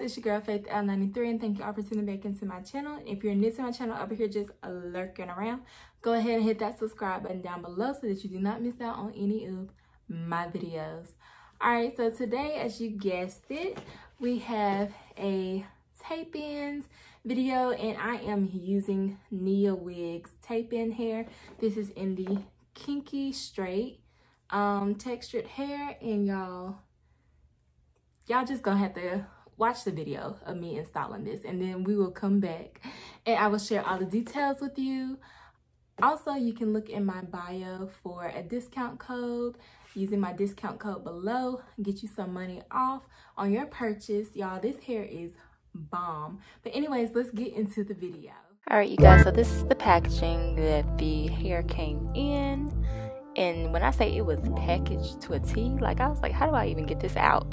it's your girl Faith L93, and thank you all for tuning back into my channel. If you're new to my channel over here just lurking around, go ahead and hit that subscribe button down below so that you do not miss out on any of my videos. Alright, so today, as you guessed it, we have a tape-ins video, and I am using Nia Wigs tape-in hair. This is in the Kinky straight textured hair, and y'all just gonna have to watch the video of me installing this, and then we will come back and I will share all the details with you. Also, you can look in my bio for a discount code. Using my discount code below, get you some money off on your purchase. Y'all, this hair is bomb. But anyways, let's get into the video. All right, you guys, so this is the packaging that the hair came in. And when I say it was packaged to a T, like I was like, how do I even get this out?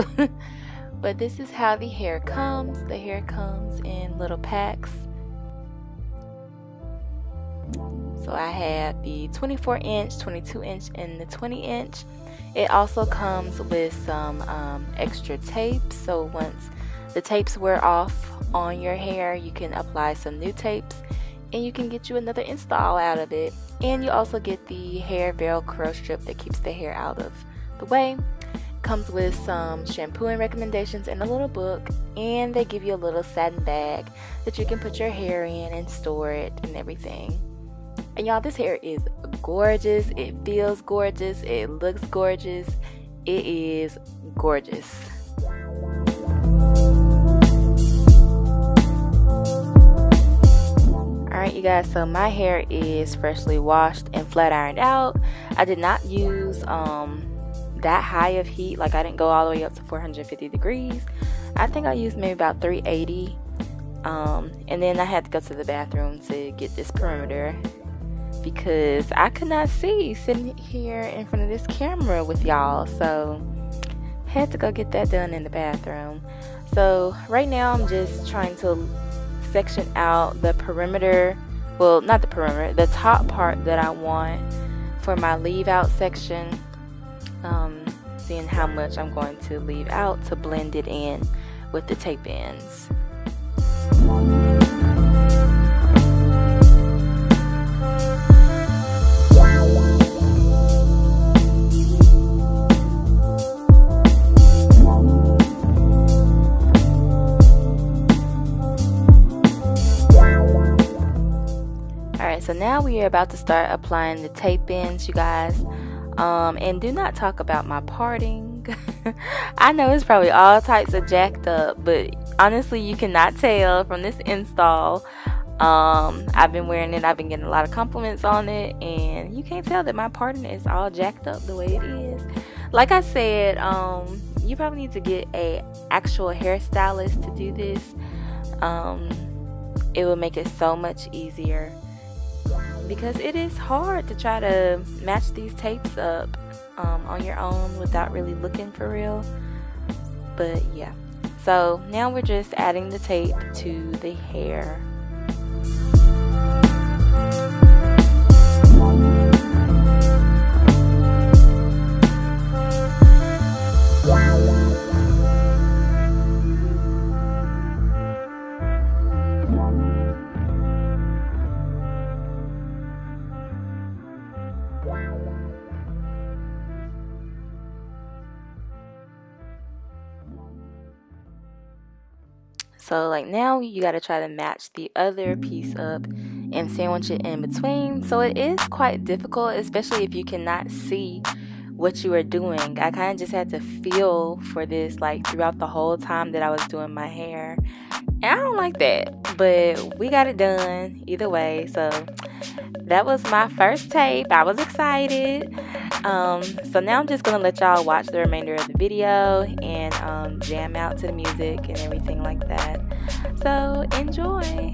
But this is how the hair comes. The hair comes in little packs. So I have the 24-inch, 22-inch, and the 20-inch. It also comes with some extra tape. So once the tapes wear off on your hair, you can apply some new tapes and you can get you another install out of it. And you also get the hair Velcro strip that keeps the hair out of the way. Comes with some shampooing recommendations and a little book, and they give you a little satin bag that you can put your hair in and store it and everything. And y'all, this hair is gorgeous. It feels gorgeous. It looks gorgeous. It is gorgeous. Alright, you guys, so my hair is freshly washed and flat ironed out. I did not use that high of heat. Like, I didn't go all the way up to 450 degrees. I think I used maybe about 380. And then I had to go to the bathroom to get this perimeter because I could not see sitting here in front of this camera with y'all. So had to go get that done in the bathroom. So right now I'm just trying to section out the perimeter, well, not the perimeter, the top part that I want for my leave out section. Seeing how much I'm going to leave out to blend it in with the tape ends. So now we are about to start applying the tape ends, you guys. And do not talk about my parting. I know it's probably all types of jacked up, but honestly, you cannot tell from this install. I've been wearing it. I've been getting a lot of compliments on it, and you can't tell that my parting is all jacked up the way it is. Like I said, you probably need to get a actual hairstylist to do this. It will make it so much easier, because it is hard to try to match these tapes up on your own without really looking for real. But yeah, so now we're just adding the tape to the hair. So like now you got to try to match the other piece up and sandwich it in between. So it is quite difficult, especially if you cannot see what you are doing. I kind of just had to feel for this like throughout the whole time that I was doing my hair. And I don't like that, but we got it done either way. So that was my first tape. I was excited. So now I'm just gonna let y'all watch the remainder of the video and jam out to the music and everything like that. So enjoy.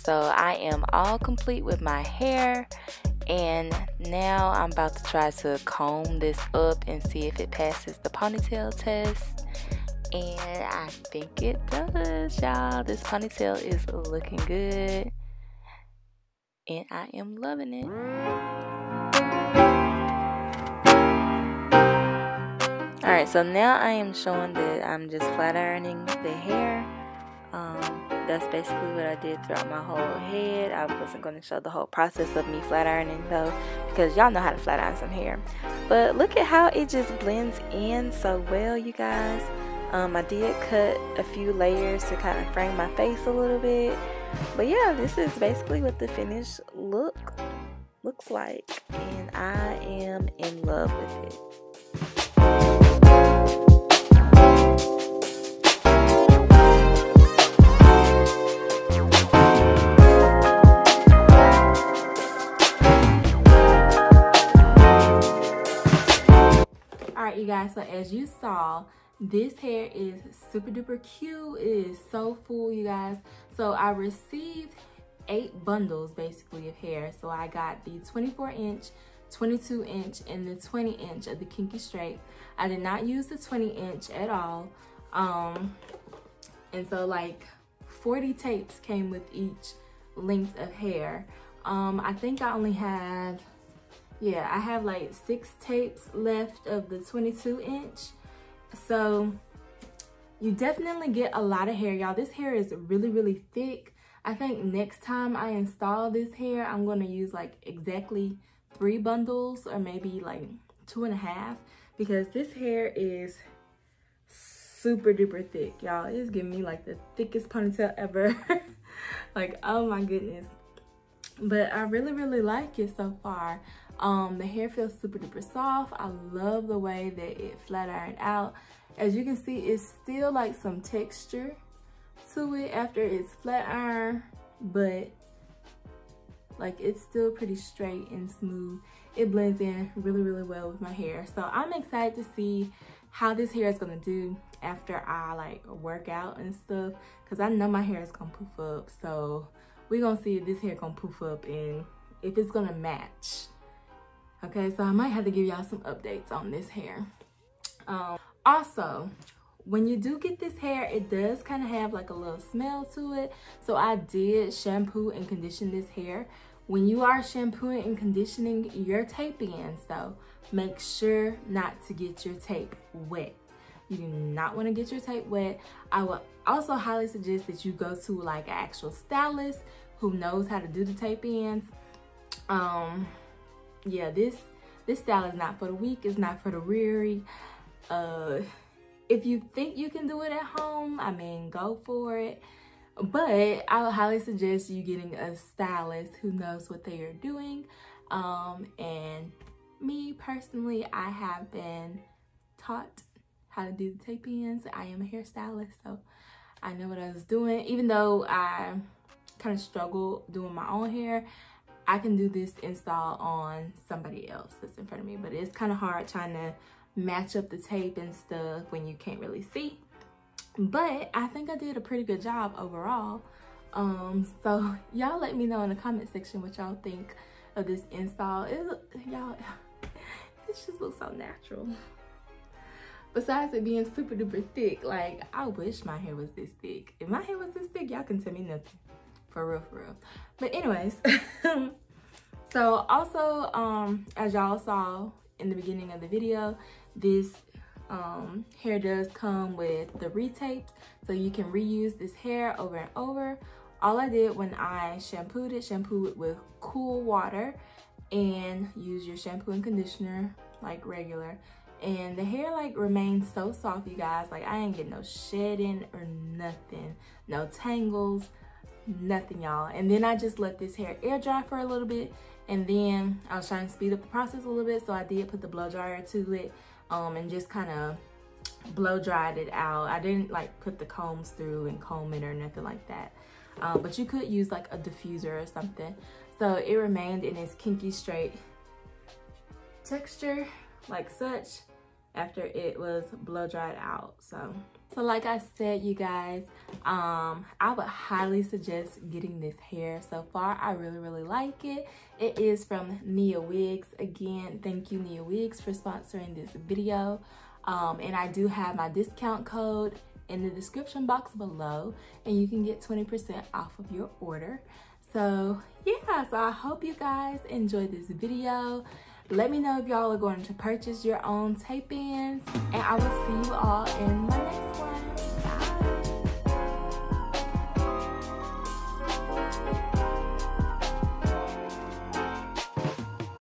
So I am all complete with my hair, and now I'm about to try to comb this up and see if it passes the ponytail test. And I think it does, y'all. This ponytail is looking good, and I am loving it. Alright, so now I am showing that I'm just flat ironing the hair. That's basically what I did throughout my whole head. I wasn't going to show the whole process of me flat ironing though, because y'all know how to flat iron some hair. But look at how it just blends in so well, you guys. I did cut a few layers to kind of frame my face a little bit. But yeah, this is basically what the finished look looks like. And I am in love with it. Alright, you guys, so as you saw, this hair is super duper cute. It is so full, you guys. So I received 8 bundles basically of hair. So I got the 24-inch, 22-inch, and the 20-inch of the Kinky straight. I did not use the 20-inch at all. And so like 40 tapes came with each length of hair. I think I only have, yeah, I have like 6 tapes left of the 22-inch. So you definitely get a lot of hair, y'all. This hair is really, really thick. I think next time I install this hair, I'm going to use like exactly 3 bundles or maybe like 2.5, because this hair is super duper thick, y'all. It's giving me like the thickest ponytail ever. Like, oh my goodness. But I really, really like it so far. The hair feels super duper soft. I love the way that it flat ironed out. As you can see, it's still like some texture to it after it's flat iron, but like it's still pretty straight and smooth. It blends in really, really well with my hair. So I'm excited to see how this hair is gonna do after I like work out and stuff, because I know my hair is gonna poof up. So we're gonna see if this hair gonna poof up and if it's gonna match. Okay, so I might have to give y'all some updates on this hair. Also, when you do get this hair, it does kind of have like a little smell to it. So I did shampoo and condition this hair. When you are shampooing and conditioning your tape ends though, make sure not to get your tape wet. You do not want to get your tape wet. I would also highly suggest that you go to like an actual stylist who knows how to do the tape ends. Yeah, this style is not for the weak. It's not for the weary. If you think you can do it at home, I mean, go for it. But I would highly suggest you getting a stylist who knows what they are doing. And me personally, I have been taught how to do the tape ends. I am a hairstylist, so I know what I was doing. Even though I kind of struggle doing my own hair, I can do this install on somebody else that's in front of me. But it's kind of hard trying to match up the tape and stuff when you can't really see. But I think I did a pretty good job overall. So y'all let me know in the comment section what y'all think of this install. Y'all, this just looks so natural. Besides it being super duper thick, like I wish my hair was this thick. If my hair was this thick, y'all can tell me nothing. For real, for real. But anyways, so also, as y'all saw in the beginning of the video, this hair does come with the retapes, so you can reuse this hair over and over. All I did when I shampooed it with cool water, and use your shampoo and conditioner like regular, and the hair like remains so soft, you guys. Like I ain't getting no shedding or nothing, no tangles, nothing, y'all. And then I just let this hair air dry for a little bit, and then I was trying to speed up the process a little bit, so I did put the blow dryer to it, and just kind of blow dried it out. I didn't like put the combs through and comb it or nothing like that, but you could use like a diffuser or something. So it remained in its kinky straight texture like such, after it was blow dried out. So like I said, you guys, I would highly suggest getting this hair. So far, I really like it. It is from Nia Wigs. Again, thank you, Nia Wigs, for sponsoring this video. And I do have my discount code in the description box below, and you can get 20% off of your order. So yeah, so I hope you guys enjoyed this video. Let me know if y'all are going to purchase your own tape ins, and I will see you all in my next one.